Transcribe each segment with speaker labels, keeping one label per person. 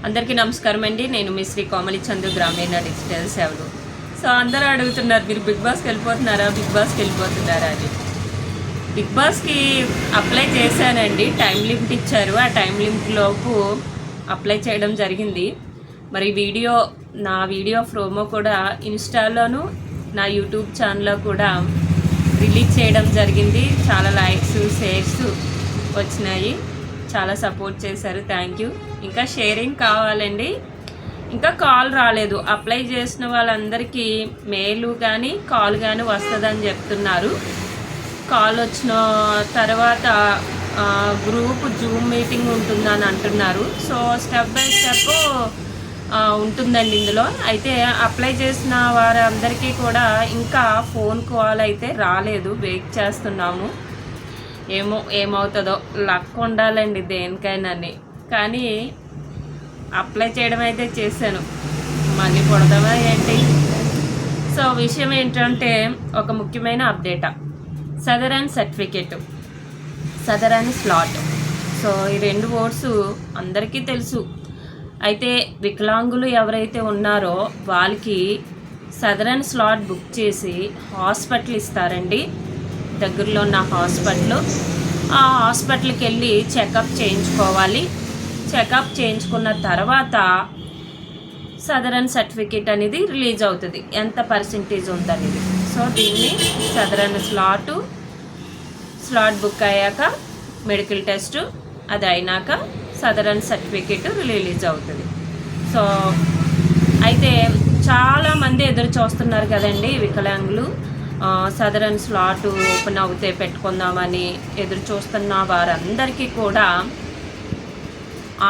Speaker 1: అందరికీ నమస్కారం అండి. నేను మీ శ్రీ కోమలి చందు గ్రామీణ డిజిటల్ సేవలు. సో అందరూ అడుగుతున్నారు, మీరు బిగ్ బాస్కి వెళ్ళిపోతున్నారా అని. బిగ్ బాస్కి అప్లై చేశానండి. టైం లిమిట్ ఇచ్చారు. ఆ టైం లిమిట్ లోపు అప్లై చేయడం జరిగింది. మరి నా వీడియో ప్రోమో కూడా ఇన్స్టాలోను నా యూట్యూబ్ ఛానల్లో కూడా రిలీజ్ చేయడం జరిగింది. చాలా లైక్స్ షేర్స్ వచ్చినాయి. చాలా సపోర్ట్ చేశారు. Thank you. ఇంకా షేరింగ్ కావాలండి. ఇంకా కాల్ రాలేదు. అప్లై చేసిన వాళ్ళందరికీ మెయిల్ కానీ కాల్ కానీ వస్తుందని చెప్తున్నారు. కాల్ వచ్చిన తర్వాత గ్రూప్ జూమ్ మీటింగ్ ఉంటుందని అంటున్నారు. సో స్టెప్ బై స్టెప్ ఉంటుందండి ఇందులో. అయితే అప్లై చేసిన వారందరికీ కూడా ఇంకా ఫోన్ కాల్ అయితే రాలేదు. వెయిట్ చేస్తున్నాము. ఏమవుతుందో, లక్ ఉండాలండి దేనికైనా. కానీ అప్లై చేయడం అయితే చేశాను. మళ్ళీ పొడదామా ఏంటి? సో విషయం ఏంటంటే, ఒక ముఖ్యమైన update, southern certificate, southern slot. So ఈ రెండు వర్డ్స్ అందరికీ తెలుసు. అయితే వికలాంగులు ఎవరైతే ఉన్నారో వాళ్ళకి సదరన్ స్లాట్ బుక్ చేసి హాస్పిటల్ ఇస్తారండి. దగ్గరలో ఉన్న హాస్పిటల్. ఆ హాస్పిటల్కి వెళ్ళి చెకప్ చేయించుకోవాలి. చెకప్ చేయించుకున్న తర్వాత సదరన్ సర్టిఫికేట్ అనేది రిలీజ్ అవుతుంది, ఎంత పర్సెంటేజ్ ఉందనేది. సో దీన్ని సదరన్ స్లాట్ బుక్ అయ్యాక మెడికల్ టెస్ట్ అది అయినాక సదరన్ సర్టిఫికేట్ రిలీజ్ అవుతుంది. సో అయితే చాలామంది ఎదురు చూస్తున్నారు కదండి వికలాంగులు. సదరన్ స్లాట్ ఓపెన్ అవుతే పెట్టుకుందామని ఎదురు చూస్తున్న వారందరికీ కూడా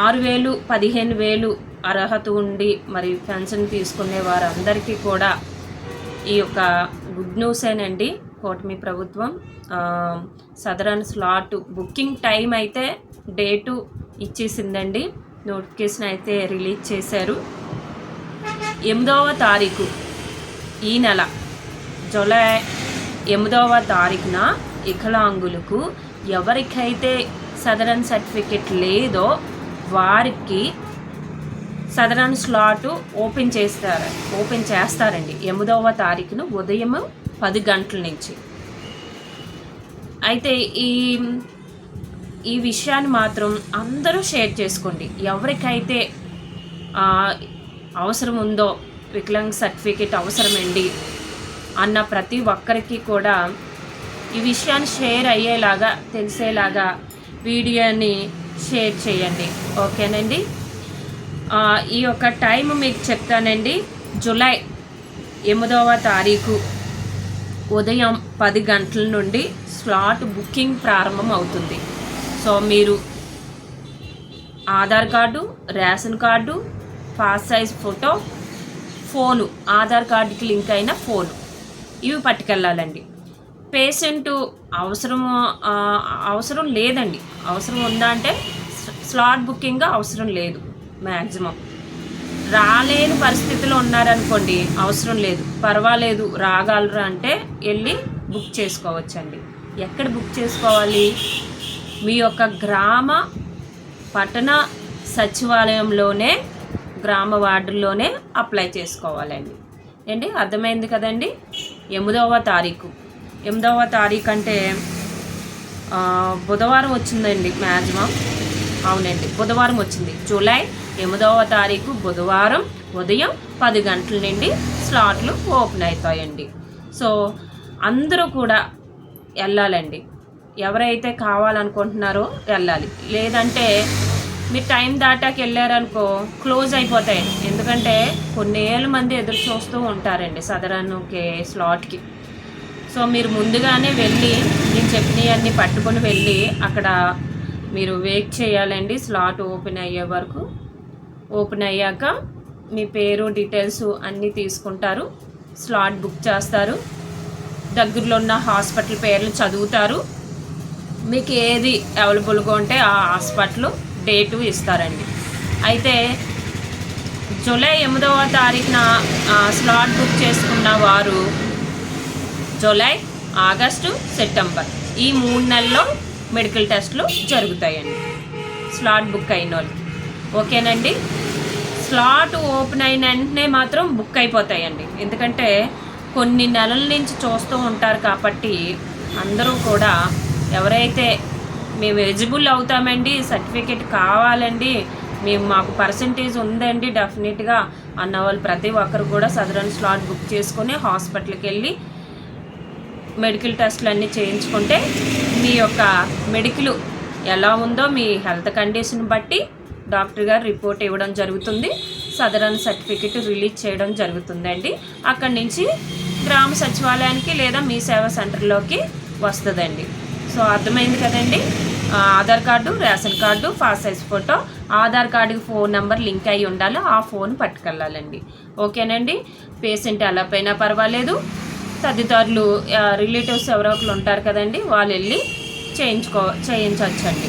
Speaker 1: 6,000 15,000 అర్హత ఉండి మరి పెన్షన్ తీసుకునే వారందరికీ కూడా ఈ యొక్క గుడ్ న్యూసేనండి. కూటమి ప్రభుత్వం సదరన్ స్లాట్ బుకింగ్ టైం అయితే డేటు ఇచ్చేసిందండి. నోటిఫికేషన్ అయితే రిలీజ్ చేశారు. 8వ తారీఖు ఈ నెల జూలై 8వ తారీఖున వికలాంగులకు ఎవరికైతే సదరన్ సర్టిఫికెట్ లేదో వారికి సదరన్ స్లాట్ ఓపెన్ చేస్తారండి 8వ తారీఖున ఉదయం 10 గంటల నుంచి. అయితే ఈ విషయాన్ని మాత్రం అందరూ షేర్ చేసుకోండి. ఎవరికైతే అవసరం ఉందో, వికలాంగ్ సర్టిఫికేట్ అవసరమండి అన్న ప్రతి ఒక్కరికి కూడా ఈ విషయాన్ని షేర్ అయ్యేలాగా, తెలిసేలాగా వీడియోని షేర్ చేయండి. ఓకేనండి. ఈ యొక్క టైం మీకు చెప్తానండి. జూలై 8వ తారీఖు ఉదయం 10 గంటల నుండి స్లాట్ బుకింగ్ ప్రారంభం అవుతుంది. సో మీరు Aadhaar card, ration card, pass size photo, phone, Aadhaar కార్డుకి లింక్ అయిన ఫోను, ఇవి పట్టుకెళ్ళాలండి. పేషెంట్ అవసరం లేదండి. అవసరం ఉందా అంటే స్లాట్ బుకింగ్ అవసరం లేదు. మ్యాక్సిమం రాలేని పరిస్థితిలో ఉన్నారనుకోండి, అవసరం లేదు, పర్వాలేదు, రాగలరు అంటే వెళ్ళి బుక్ చేసుకోవచ్చండి. ఎక్కడ బుక్ చేసుకోవాలి? మీ యొక్క గ్రామ పట్టణ సచివాలయంలోనే, గ్రామ వార్డుల్లోనే అప్లై చేసుకోవాలండి. ఏంటి, అర్థమైంది కదండి? 8వ తారీఖు అంటే బుధవారం వచ్చిందండి మ్యాక్సిమం. అవునండి, బుధవారం వచ్చింది. జూలై 8వ తారీఖు బుధవారం ఉదయం 10 గంటల నుండి స్లాట్లు ఓపెన్ అవుతాయండి. సో అందరూ కూడా వెళ్ళాలండి. ఎవరైతే కావాలనుకుంటున్నారో వెళ్ళాలి. లేదంటే మీరు టైం దాటాకి వెళ్ళారనుకో క్లోజ్ అయిపోతాయి. ఎందుకంటే కొన్ని వేల మంది ఎదురు చూస్తూ ఉంటారండి సదరన్ స్లాట్కి. సో మీరు ముందుగానే వెళ్ళి నేను చెప్పినవన్నీ పట్టుకొని వెళ్ళి అక్కడ మీరు వెయిట్ చేయాలండి. స్లాట్ ఓపెన్ అయ్యే వరకు. ఓపెన్ అయ్యాక మీ పేరు, డీటెయిల్స్ అన్నీ తీసుకుంటారు. స్లాట్ బుక్ చేస్తారు. దగ్గరలో ఉన్న హాస్పిటల్ పేర్లు చదువుతారు. మీకు ఏది అవైలబుల్గా ఉంటే ఆ హాస్పిటల్ డేటు ఇస్తారండి. అయితే జూలై 8వ తారీఖున స్లాట్ బుక్ చేసుకున్న వారు జూలై, ఆగస్టు, సెప్టెంబర్ ఈ 3 నెలల్లో మెడికల్ టెస్టులు జరుగుతాయండి స్లాట్ బుక్ అయిన వాళ్ళకి. ఓకేనండి. స్లాట్ ఓపెన్ అయిన వెంటనే మాత్రం బుక్ అయిపోతాయండి. ఎందుకంటే కొన్ని నెలల నుంచి చూస్తూ ఉంటారు కాబట్టి అందరూ కూడా ఎవరైతే మేము ఎలిజిబుల్ అవుతామండి, సర్టిఫికేట్ కావాలండి, మాకు పర్సంటేజ్ ఉందండి డెఫినెట్గా అన్న వాళ్ళు ప్రతి ఒక్కరు కూడా సదరన్ స్లాట్ బుక్ చేసుకొని హాస్పిటల్కి వెళ్ళి మెడికల్ టెస్ట్లు అన్నీ చేయించుకుంటే మీ యొక్క మెడికల్ ఎలా ఉందో మీ హెల్త్ కండిషన్ బట్టి డాక్టర్ గారు రిపోర్ట్ ఇవ్వడం జరుగుతుంది, సదరన్ సర్టిఫికేట్ రిలీజ్ చేయడం జరుగుతుందండి. అక్కడి నుంచి గ్రామ సచివాలయానికి లేదా మీ సేవా సెంటర్లోకి వస్తుందండి. సో అర్థమైంది కదండి. Aadhaar card, ration card, pass size photo, Aadhaar కార్డుకి ఫోన్ నెంబర్ లింక్ అయి ఉండాలి, ఆ ఫోన్ పట్టుకెళ్ళాలండి. ఓకేనండి. పేషెంట్ ఎలా పోయినా పర్వాలేదు, తదితరులు రిలేటివ్స్ ఎవరో ఒకరు ఉంటారు కదండి, వాళ్ళు వెళ్ళి చేయించవచ్చండి.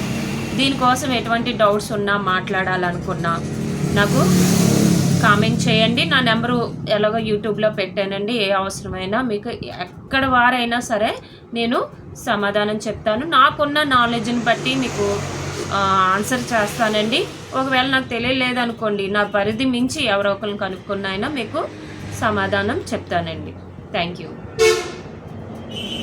Speaker 1: దీనికోసం ఎటువంటి డౌట్స్ ఉన్నా మాట్లాడాలనుకున్నా నాకు కామెంట్ చేయండి. నా నెంబరు ఎలాగో యూట్యూబ్లో పెట్టానండి. ఏ అవసరమైనా మీకు ఎక్కడ వారైనా సరే నేను సమాధానం చెప్తాను. నాకున్న నాలెడ్జ్ని బట్టి మీకు ఆన్సర్ చేస్తానండి. ఒకవేళ నాకు తెలియలేదనుకోండి, నా పరిధి మించి ఎవరో ఒకరిని కనుక్కున్నైనా మీకు సమాధానం చెప్తానండి. Thank you.